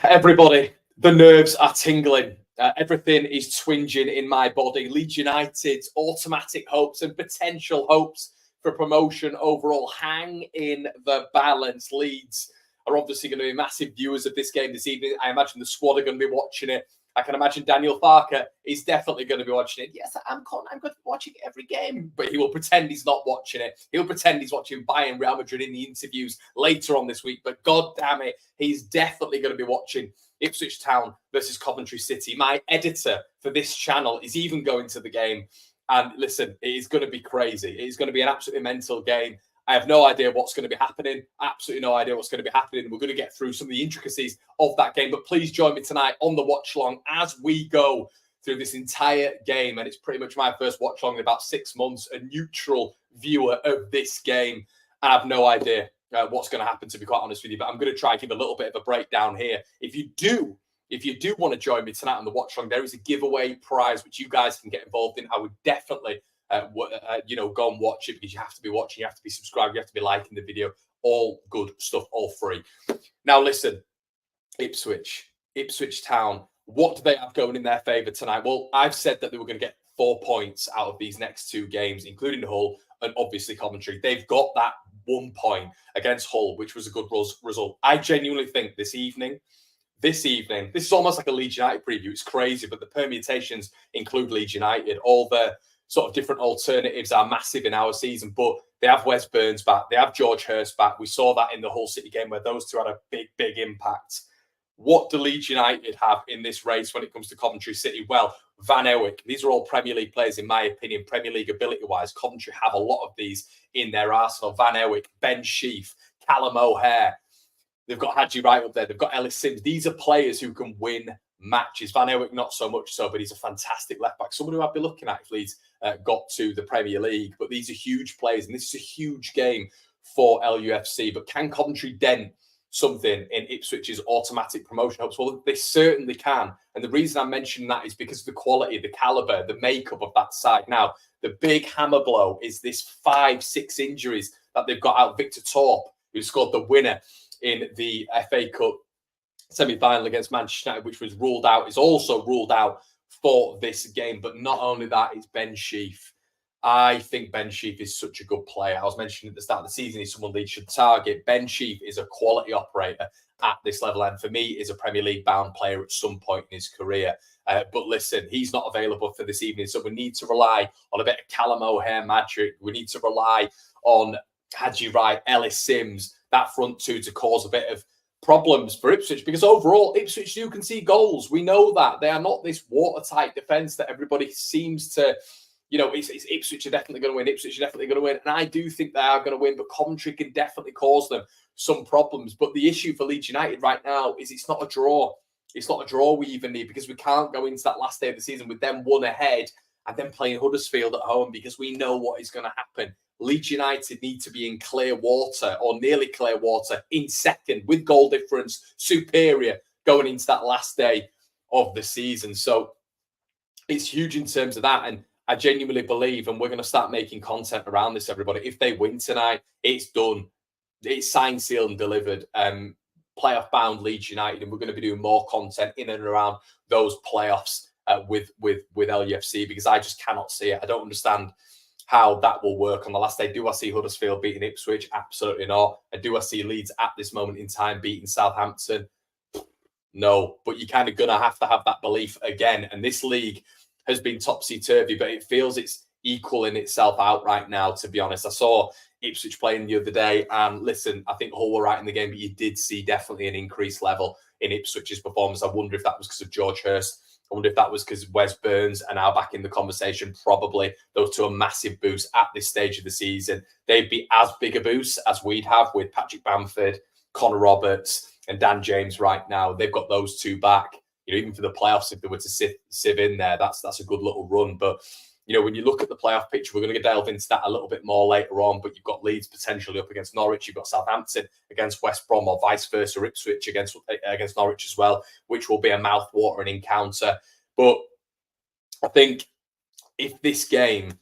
Everybody, the nerves are tingling. Everything is twinging in my body. Leeds United's automatic hopes and potential hopes for promotion overall hang in the balance. Leeds are obviously going to be massive viewers of this game this evening. I imagine the squad are going to be watching it. I can imagine Daniel Farke is definitely going to be watching it. Yes, I'm going to be watching every game, but he will pretend he's not watching it. He'll pretend he's watching Bayern Real Madrid in the interviews later on this week. But God damn it, he's definitely going to be watching Ipswich Town versus Coventry City. My editor for this channel is even going to the game. And listen, it is going to be crazy. It is going to be an absolutely mental game. I have no idea what's going to be happening. Absolutely no idea what's going to be happening. We're going to get through some of the intricacies of that game. But please join me tonight on the watch along as we go through this entire game. And it's pretty much my first watch along in about 6 months, a neutral viewer of this game. I have no idea what's going to happen, to be quite honest with you. But I'm going to try and give a little bit of a breakdown here. If you do want to join me tonight on the watch along, there is a giveaway prize which you guys can get involved in. I would definitely go and watch it, because you have to be watching, you have to be subscribed, you have to be liking the video. All good stuff, all free. Now listen, Ipswich Town, what do they have going in their favour tonight? Well, I've said that they were going to get 4 points out of these next 2 games, including Hull and obviously Coventry. They've got that 1 point against Hull, which was a good result. I genuinely think this evening, this is almost like a Leeds United preview. It's crazy, but the permutations include Leeds United. All the sort of different alternatives are massive in our season, but they have Wes Burns back. They have George Hurst back. We saw that in the Hull City game where those two had a big impact. What do Leeds United have in this race when it comes to Coventry City? Well, Van Ewyck. These are all Premier League players, in my opinion, Premier League ability-wise. Coventry have a lot of these in their arsenal. Van Ewyck, Ben Sheaf, Callum O'Hare. They've got Hadji Wright up there. They've got Ellis Sims. These are players who can win matches. Van Ewyck, not so much so, but he's a fantastic left-back. Someone who I'd be looking at if Leeds got to the Premier League. But these are huge players, and this is a huge game for LUFC. But can Coventry dent something in Ipswich's automatic promotion hopes? Well, they certainly can. And the reason I'm mentioning that is because of the quality, the calibre, the makeup of that side. Now, the big hammer blow is this 5-6 injuries that they've got out. Victor Torp, who scored the winner in the FA Cup semi-final against Manchester United, which was ruled out, is also ruled out for this game. But not only that, it's Ben Sheaf. I think Ben Sheaf is such a good player. I was mentioning at the start of the season, he's someone Leeds should target. Ben Sheaf is a quality operator at this level, and for me, is a Premier League bound player at some point in his career. But listen, he's not available for this evening, so we need to rely on a bit of Callum O'Hare magic. We need to rely on Hadji Wright, Ellis Sims, that front two, to cause a bit of problems for Ipswich, because overall Ipswich do concede goals. We know that they are not this watertight defence that everybody seems to, it's Ipswich are definitely going to win. Ipswich are definitely going to win, and I do think they are going to win. But Coventry can definitely cause them some problems. But the issue for Leeds United right now is it's not a draw. It's not a draw we even need, because we can't go into that last day of the season with them 1 ahead and then playing Huddersfield at home, because we know what is going to happen. Leeds United need to be in clear water, or nearly clear water, in second, with goal difference superior going into that last day of the season. So it's huge in terms of that. And I genuinely believe, and we're going to start making content around this, everybody, if they win tonight, it's done. It's signed, sealed and delivered. Playoff bound Leeds United, and we're going to be doing more content in and around those playoffs with LUFC, because I just cannot see it. I don't understand how that will work on the last day. Do I see Huddersfield beating Ipswich? Absolutely not. And do I see Leeds at this moment in time beating Southampton? No. But you're kind of going to have that belief again. And this league has been topsy-turvy, but it feels it's equaling itself out right now, to be honest. I saw Ipswich playing the other day, and listen, I think Hull were right in the game, but you did see definitely an increased level in Ipswich's performance. I wonder if that was because of George Hurst. I wonder if that was because Wes Burns are now back in the conversation. Probably. Those two are massive boosts at this stage of the season. They'd be as big a boost as we'd have with Patrick Bamford, Connor Roberts and Dan James right now. They've got those two back. Even for the playoffs, if they were to sieve in there, that's a good little run. But, when you look at the playoff picture, we're going to delve into that a little bit more later on. But you've got Leeds potentially up against Norwich. You've got Southampton against West Brom, or vice versa, Ipswich against Norwich as well, which will be a mouth-watering encounter. But I think if this game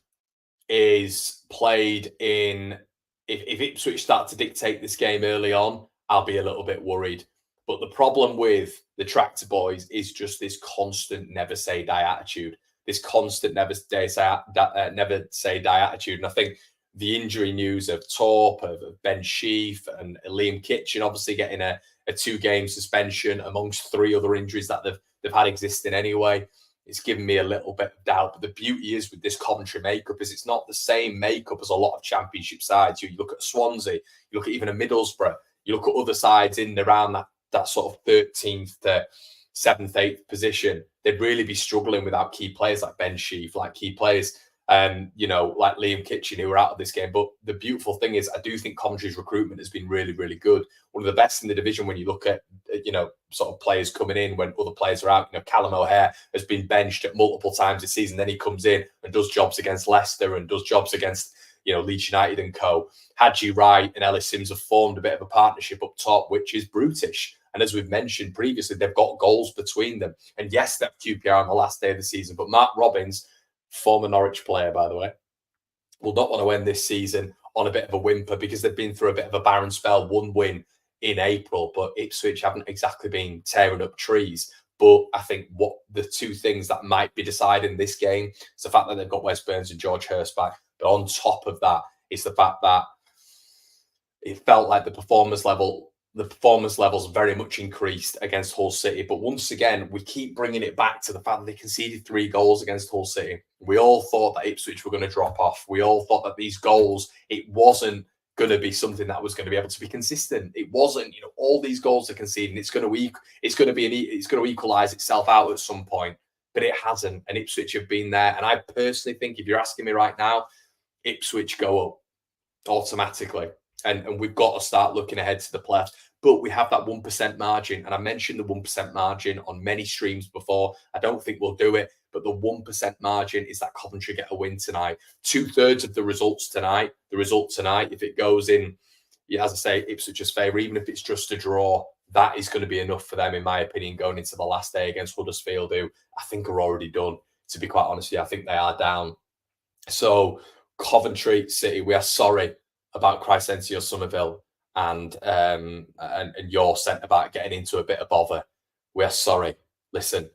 is played if Ipswich start to dictate this game early on, I'll be a little bit worried. But the problem with the Tractor Boys is just this constant never say die attitude, this constant never say die attitude. And I think the injury news of Torp, of Ben Sheaf, and Liam Kitchen obviously getting a 2-game suspension amongst 3 other injuries that they've had existing anyway, it's given me a little bit of doubt. But the beauty is with this Coventry makeup is it's not the same makeup as a lot of Championship sides. You look at Swansea, you look at even a Middlesbrough, you look at other sides in and around that sort of 13th to 7th, 8th position, they'd really be struggling without key players like Ben Sheaf, like key players, like Liam Kitchen, who are out of this game. But the beautiful thing is I do think Coventry's recruitment has been really, really good. One of the best in the division when you look at, sort of players coming in when other players are out. Callum O'Hare has been benched at multiple times this season. Then he comes in and does jobs against Leicester and does jobs against, Leeds United and co. Haji Wright and Ellis Sims have formed a bit of a partnership up top, which is brutish. And as we've mentioned previously, they've got goals between them. And yes, they're QPR on the last day of the season. But Mark Robins, former Norwich player, by the way, will not want to end this season on a bit of a whimper because they've been through a bit of a barren spell. 1 win in April, but Ipswich haven't exactly been tearing up trees. But I think what the 2 things that might be deciding this game is the fact that they've got Wes Burns and George Hurst back. But on top of that is the fact that it felt like the performance levels very much increased against Hull City. But once again, we keep bringing it back to the fact that they conceded 3 goals against Hull City. We all thought that Ipswich were going to drop off. We all thought that these goals, it wasn't going to be something that was going to be able to be consistent. It wasn't. All these goals are conceding. It's going to equalize itself out at some point, but it hasn't. And Ipswich have been there. And I personally think, if you're asking me right now, Ipswich go up automatically. And we've got to start looking ahead to the playoffs. But we have that 1% margin. And I mentioned the 1% margin on many streams before. I don't think we'll do it. But the 1% margin is that Coventry get a win tonight. 2/3 of the result tonight, if it goes in, as I say, Ipswich's favour, even if it's just a draw, that is going to be enough for them, in my opinion, going into the last day against Huddersfield, who I think are already done, to be quite honest with you. I think they are down. So Coventry City, we are sorry about Crysencio Somerville and your centre-back getting into a bit of bother. We are sorry. Listen,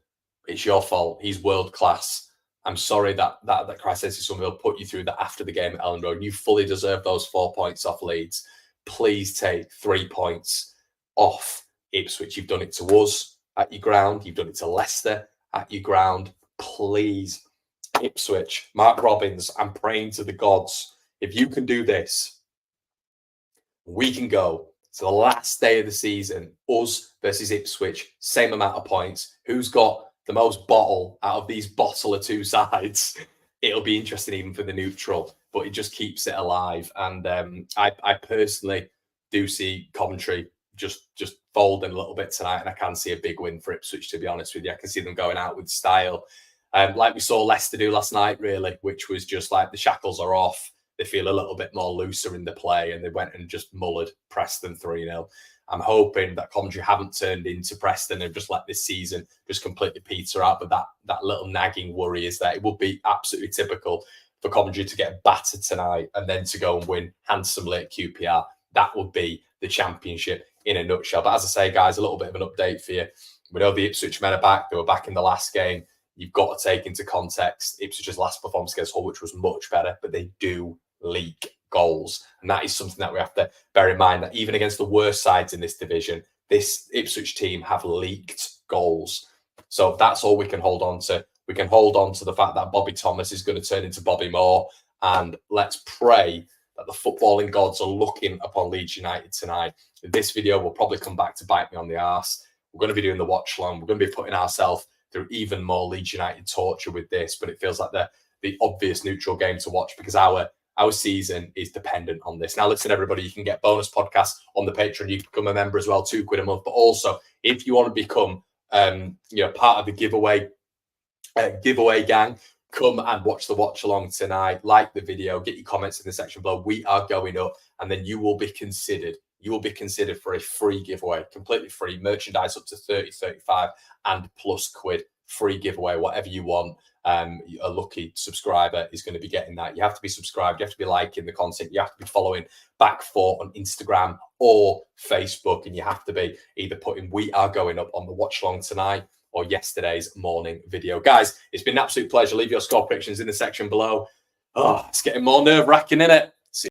it's your fault. He's world class. I'm sorry that Crysencio Somerville put you through that after the game at Ellen Road. You fully deserve those 4 points off Leeds. Please take 3 points off Ipswich. You've done it to us at your ground. You've done it to Leicester at your ground. Please, Ipswich, Mark Robins, I'm praying to the gods. If you can do this, we can go to the last day of the season, us versus Ipswich, same amount of points. Who's got the most bottle out of these bottle of 2 sides? It'll be interesting even for the neutral, but it just keeps it alive. And I personally do see Coventry just folding a little bit tonight, and I can see a big win for Ipswich, to be honest with you. I can see them going out with style, like we saw Leicester do last night, really, which was just like the shackles are off. They feel a little bit more looser in the play, and they went and just mullered Preston 3-0. I'm hoping that Coventry haven't turned into Preston and just let this season just completely peter out. But that little nagging worry is that it would be absolutely typical for Coventry to get battered tonight and then to go and win handsomely at QPR. That would be the Championship in a nutshell. But as I say, guys, a little bit of an update for you. We know the Ipswich men are back. They were back in the last game. You've got to take into context Ipswich's last performance against Hull, which was much better, but they do leak goals. And that is something that we have to bear in mind, that even against the worst sides in this division, this Ipswich team have leaked goals. So that's all we can hold on to. We can hold on to the fact that Bobby Thomas is going to turn into Bobby Moore. And let's pray that the footballing gods are looking upon Leeds United tonight. This video will probably come back to bite me on the arse. We're going to be doing the watch long. We're going to be putting ourselves through even more Leeds United torture with this, but it feels like the obvious neutral game to watch because our season is dependent on this. Now, listen, everybody, you can get bonus podcasts on the Patreon. You can become a member as well, £2 a month. But also, if you want to become part of the giveaway gang, come and watch the watch along tonight. Like the video, get your comments in the section below. We are going up, and then you will be considered. You will be considered for a free giveaway, completely free, merchandise up to 30, 35 and plus quid free giveaway, whatever you want. A lucky subscriber is going to be getting that. You have to be subscribed. You have to be liking the content. You have to be following Back4 on Instagram or Facebook. And you have to be either putting "We Are Going Up" on the watch long tonight or yesterday's morning video. Guys, it's been an absolute pleasure. Leave your score predictions in the section below. Oh, it's getting more nerve-wracking, isn't it?